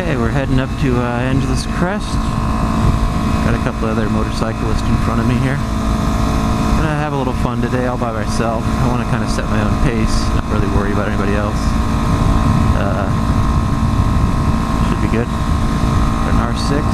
Okay, we're heading up to Angeles Crest. Got a couple other motorcyclists in front of me here. Gonna have a little fun today all by myself. I want to kind of set my own pace, not really worry about anybody else. Should be good. Got an R6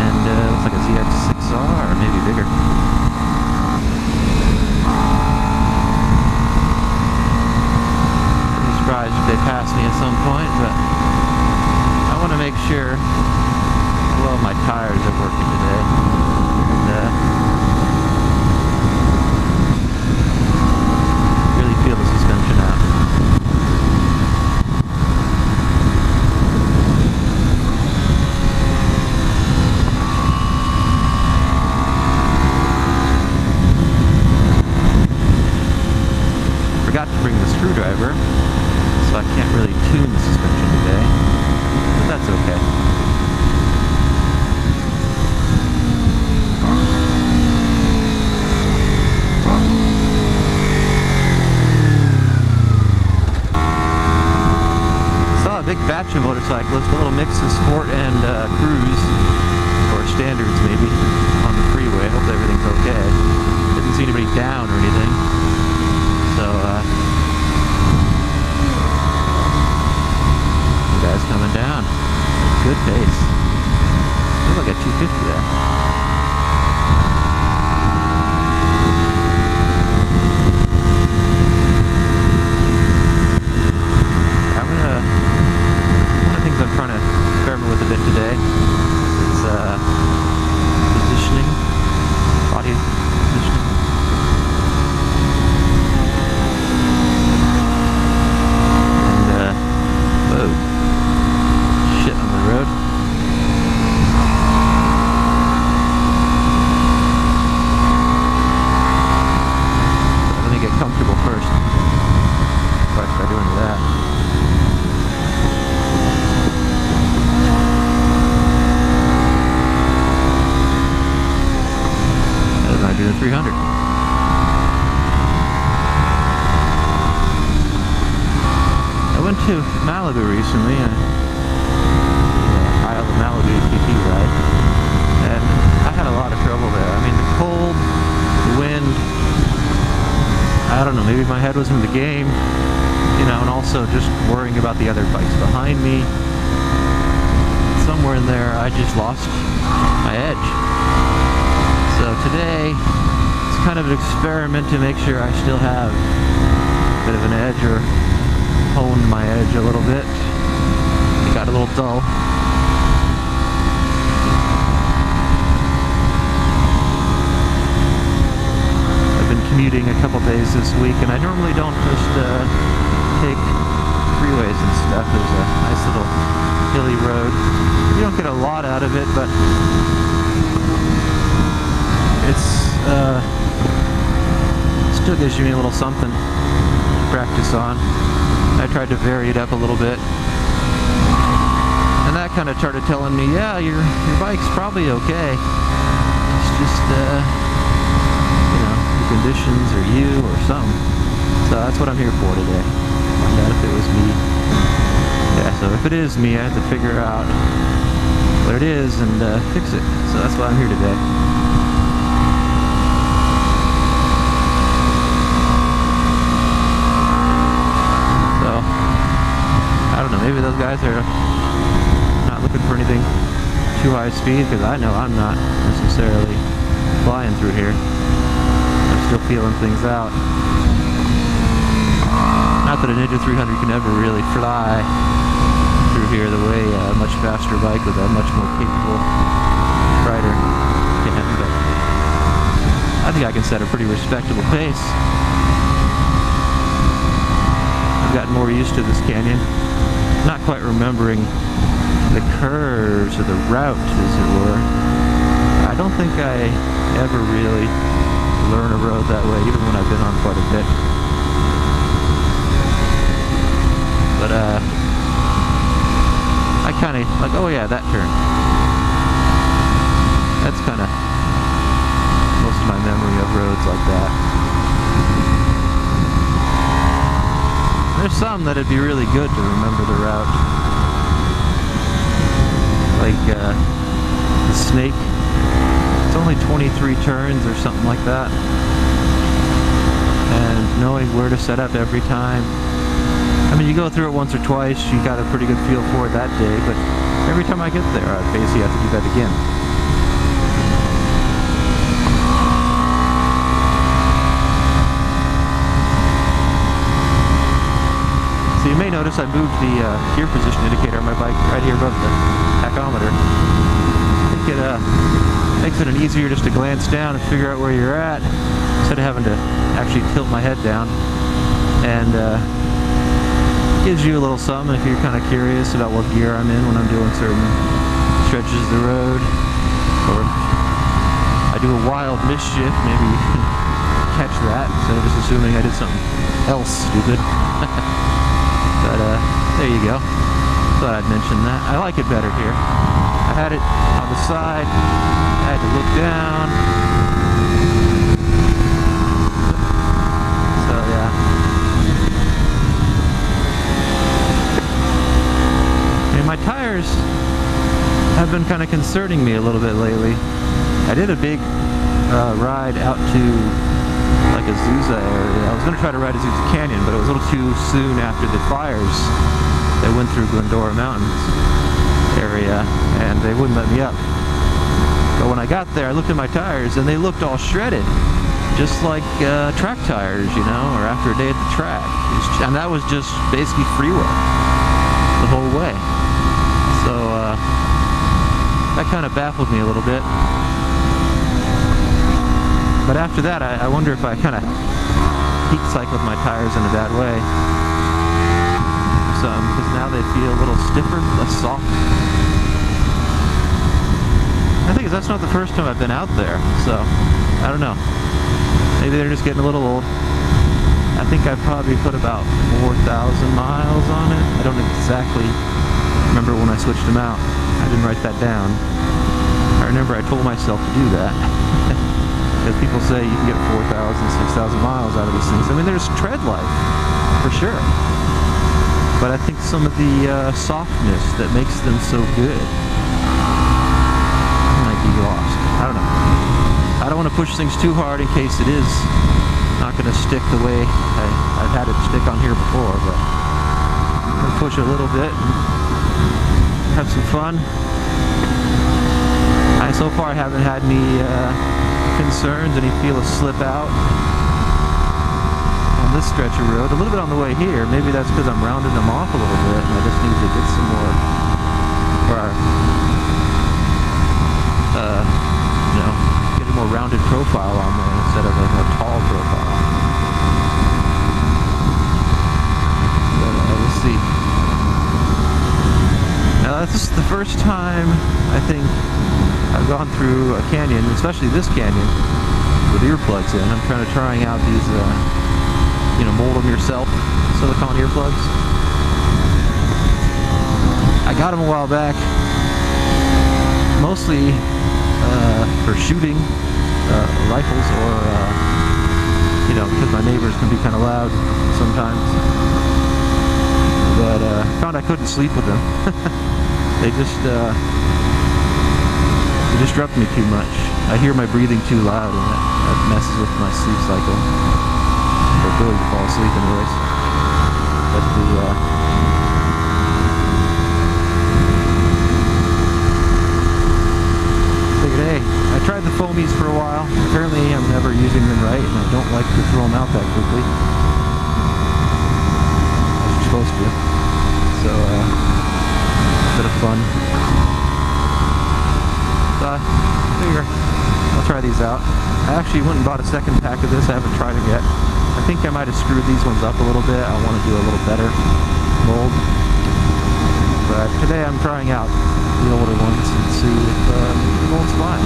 and looks like a ZX6R or maybe bigger. Pretty surprised if they pass me at some point, but I want to make sure. Well, my tires are working today, and really feel the suspension out. Forgot to bring the screwdriver, so I can't really tune the suspension today, but that's okay. Big batch of motorcyclists, a little mix of sport and cruise, or standards maybe, on the freeway. Hopefully everything's okay. Didn't see anybody down or anything. So, you guys coming down. Good pace. Looks like a 250 there. I'm trying to experiment with a bit today. It's positioning, body positioning. And whoa, shit on the road. Let me get comfortable first before I start doing that. I do the 300. I went to Malibu recently, Isle of Malibu TT ride, and I had a lot of trouble there. I mean, the cold, the wind, I don't know, maybe my head was in the game, you know, and also just worrying about the other bikes behind me. Somewhere in there, I just lost my edge. So today, it's kind of an experiment to make sure I still have a bit of an edge, or honed my edge a little bit. It got a little dull. I've been commuting a couple days this week, and I normally don't just take freeways and stuff. There's a nice little hilly road. You don't get a lot out of it, but still gives you a little something to practice on. I tried to vary it up a little bit, and that kind of started telling me, yeah, your bike's probably okay. It's just you know, the conditions, or you, or something. So that's what I'm here for today. Find out if it was me. Yeah, so if it is me, I have to figure out what it is and fix it. So that's why I'm here today. I don't know, maybe those guys are not looking for anything too high speed, because I know I'm not necessarily flying through here. I'm still feeling things out. Not that a Ninja 300 can ever really fly through here the way a much faster bike with a much more capable rider can, but I think I can set a pretty respectable pace. I've gotten more used to this canyon. Not quite remembering the curves or the route, as it were. I don't think I ever really learn a road that way, even when I've been on quite a bit. But I kind of like, oh yeah, that turn. That's kind of most of my memory of roads like that. There's some that it'd be really good to remember the route. like the snake. It's only 23 turns or something like that. And knowing where to set up every time. I mean, you go through it once or twice, you got a pretty good feel for it that day, but every time I get there, I basically have to do that again. So you may notice I moved the gear position indicator on my bike right here above the tachometer. I think it makes it easier just to glance down and figure out where you're at instead of having to actually tilt my head down. And gives you a little something if you're kind of curious about what gear I'm in when I'm doing certain stretches of the road. Or if I do a wild mischief, maybe you can catch that instead of just assuming I did something else stupid. But there you go. Thought I'd mention that. I like it better here. I had it on the side. I had to look down. So yeah. And my tires have been kind of concerning me a little bit lately. I did a big ride out to like Azusa area. I was going to try to ride Azusa Canyon, but it was a little too soon after the fires that went through Glendora Mountains area, and they wouldn't let me up. But when I got there, I looked at my tires, and they looked all shredded, just like track tires, you know, or after a day at the track. And that was just basically freeway the whole way. So that kind of baffled me a little bit. But after that, I wonder if I kind of heat cycled my tires in a bad way. Because now they feel a little stiffer, less soft. I think that's not the first time I've been out there, so I don't know. Maybe they're just getting a little old. I think I probably put about 4,000 miles on it. I don't exactly remember when I switched them out. I didn't write that down. I remember I told myself to do that. Because people say you can get 4,000, 6,000 miles out of these things. I mean, there's tread life, for sure. But I think some of the softness that makes them so good might be lost. I don't know. I don't want to push things too hard in case it is not going to stick the way I've had it stick on here before. But I'm going to push it a little bit and have some fun. So far I haven't had any concerns, any feel of slip out on this stretch of road. A little bit on the way here. Maybe that's because I'm rounding them off a little bit and I just need to get some more, you know, get a more rounded profile on there instead of a more tall profile. But we'll see. Now this is the first time I think I've gone through a canyon, especially this canyon, with earplugs in. I'm trying out these, you know, mold them yourself silicone earplugs. I got them a while back, mostly for shooting rifles, or you know, because my neighbors can be kind of loud sometimes. But found I couldn't sleep with them. They disrupt me too much. I hear my breathing too loud, and that messes with my sleep cycle. Or ability to fall asleep anyways. But figured, hey, I tried the foamies for a while. Apparently I'm never using them right, and I don't like to throw them out that quickly. As you're supposed to. So, a bit of fun. I figure I'll try these out. I actually went and bought a second pack of this. I haven't tried it yet. I think I might have screwed these ones up a little bit. I want to do a little better mold. But today I'm trying out the older ones and see if the mold's fine.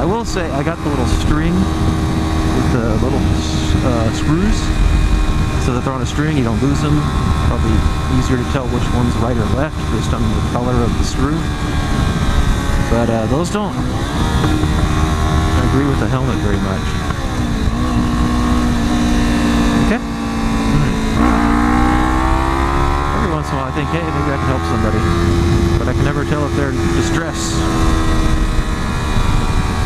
I will say I got the little string with the little screws. So that they're on a string, you don't lose them. Probably easier to tell which one's right or left based on the color of the screw. But those don't agree with the helmet very much. Okay? Every once in a while I think, hey, maybe I can help somebody. But but I can never tell if they're in distress.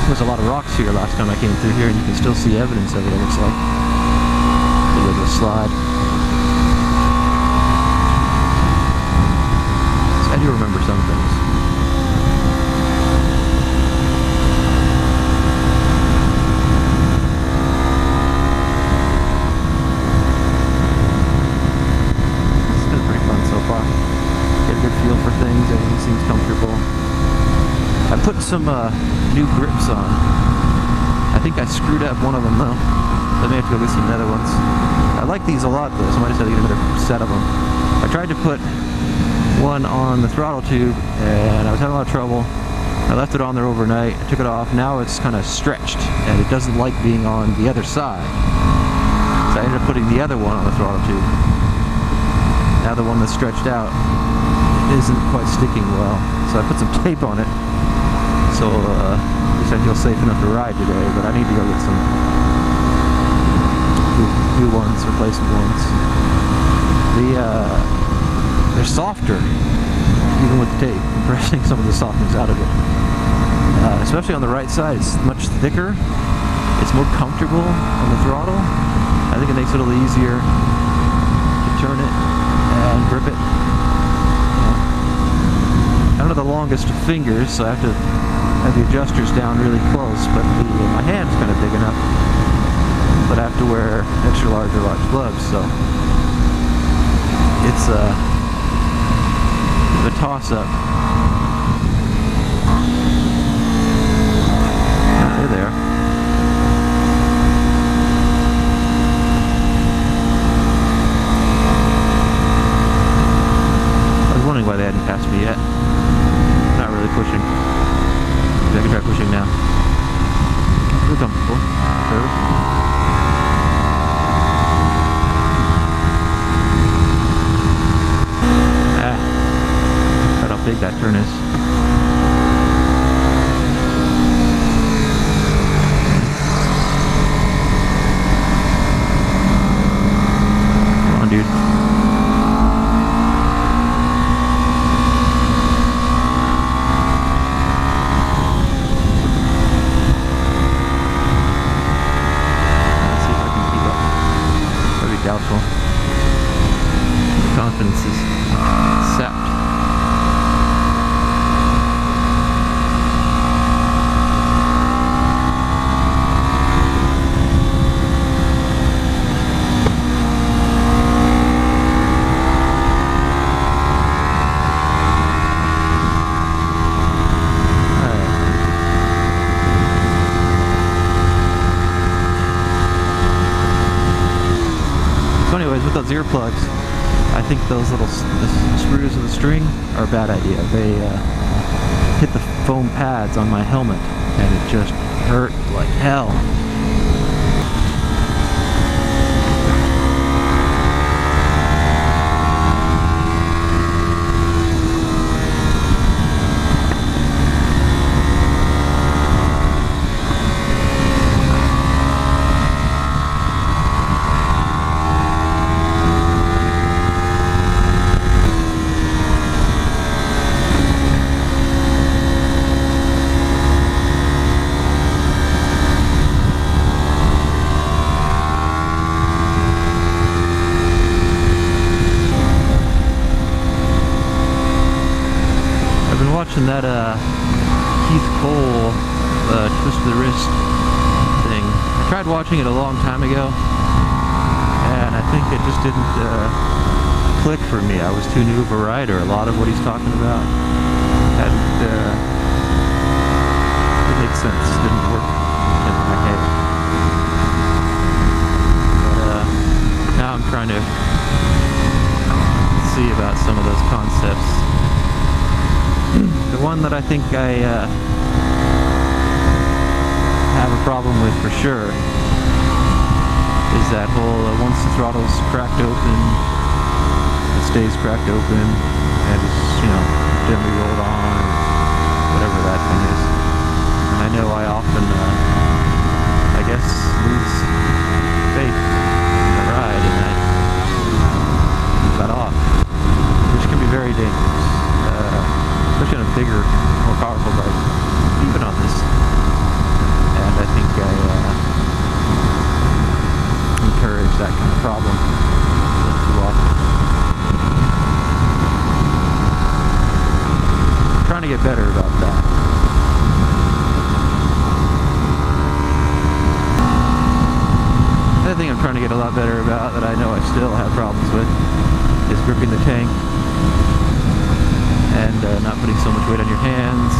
There's a lot of rocks here last time I came through here, and you can still see evidence of it, it looks like. A little bit of a slide. So I do remember some things. It's been pretty fun so far. Get a good feel for things, everything seems comfortable. I put some new grips on. I think I screwed up one of them though. I may have to go get some other ones. I like these a lot though, so I might just have to get another set of them. I tried to put one on the throttle tube and I was having a lot of trouble. I left it on there overnight, I took it off, now it's kind of stretched and it doesn't like being on the other side. So I ended up putting the other one on the throttle tube. Now the one that's stretched out isn't quite sticking well, so I put some tape on it. So at least I feel safe enough to ride today, but I need to go get some new ones, replacement ones. They're softer, even with the tape, compressing some of the softness out of it. Especially on the right side, it's much thicker. It's more comfortable on the throttle. I think it makes it a little easier to turn it and grip it. I don't have the longest of fingers, so I have to have the adjusters down really close, but my hand's kind of big enough. But I have to wear extra large or large gloves, so it's a toss-up. There they are. I was wondering why they hadn't passed me yet. Not really pushing. I can try pushing now. Feel comfortable. Curve. That's how big that turn is. Come on, dude. Doubtful. The confidence is sapped. So anyways, with those earplugs, I think those little the screws in the string are a bad idea. They hit the foam pads on my helmet and it just hurt like hell. Watching that Keith Cole twist of the wrist thing. I tried watching it a long time ago and I think it just didn't click for me. I was too new of a rider. A lot of what he's talking about didn't make sense, didn't work in my head. But now I'm trying to see about some of those concepts. The one that I think I have a problem with for sure is that whole once the throttle's cracked open, it stays cracked open and it's, you know, gently rolled on, whatever that thing is. And I know I often, I guess, lose faith in the ride and I leave that off, which can be very dangerous. bigger, more powerful bike, even on this. And I think I encourage that kind of problem too often. I'm trying to get better about that. Another thing I'm trying to get a lot better about that I know I still have problems with is gripping the tank and not putting so much weight on your hands.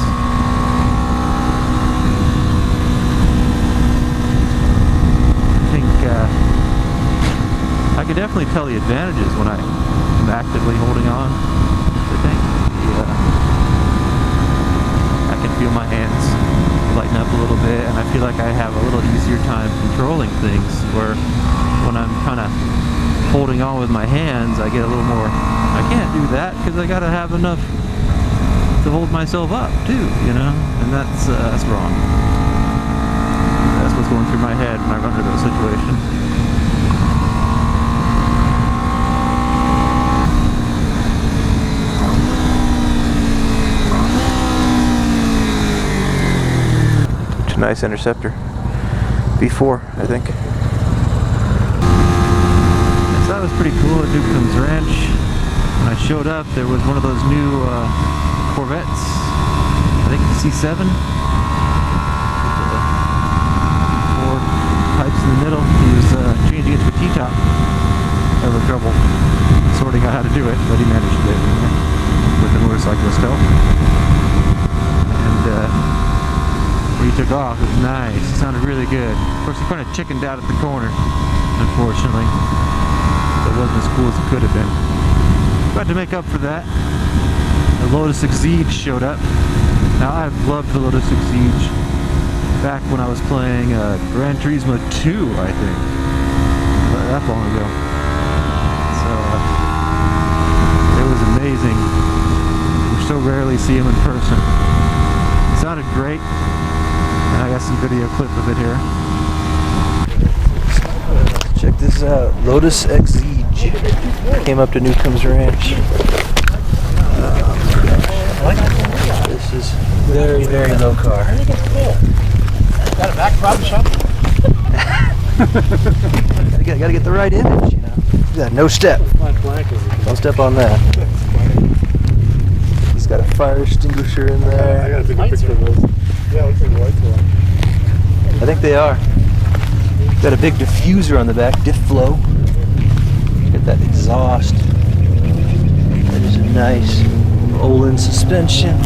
I think I can definitely tell the advantages when I'm actively holding on to the tank. I can feel my hands lighten up a little bit, and I feel like I have a little easier time controlling things, where when I'm kind of holding on with my hands, I get a little more, I can't do that because I gotta have enough to hold myself up too, you know, and that's wrong. That's what's going through my head when I run into those situations. It's a nice Interceptor. B4, I think. So that was pretty cool at Newcomb's Ranch. When I showed up, there was one of those new Corvettes, I think the C7, with the 4 pipes in the middle. He was changing it to a T-top. Having trouble sorting out how to do it, but he managed it with the motorcyclist help. And when he took off, it was nice. It sounded really good. Of course, he kind of chickened out at the corner, unfortunately. It wasn't as cool as it could have been. But to make up for that, the Lotus Exige showed up. Now, I've loved the Lotus Exige back when I was playing Gran Turismo 2, I think. Not that long ago. So, it was amazing. We so rarely see him in person. It sounded great, and I got some video clip of it here. Check this out, Lotus Exige. Came up to Newcomb's Ranch. This is very, very low car. Got a back problem shop? gotta get the right image, you know. Yeah, no step. Don't step on that. He's got a fire extinguisher in there. I gotta take a picture of those. Yeah, looks like the lights are on. I think they are. Got a big diffuser on the back, diff flow. Got that exhaust. That is a nice Olin suspension.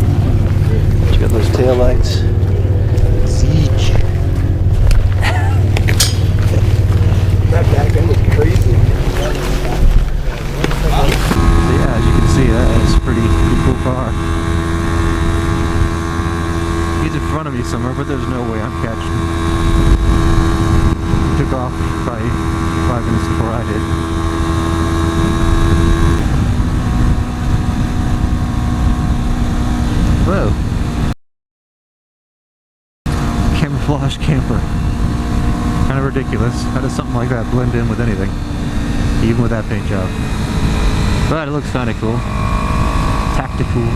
You got those taillights. Siege. That back end is crazy. Yeah, as you can see, that is a pretty cool car. He's in front of me somewhere, but there's no way I'm catching him. He took off probably 5 minutes before I did. Whoa. Camouflage camper. Kind of ridiculous. How does something like that blend in with anything? Even with that paint job. But it looks kind of cool. Tactical.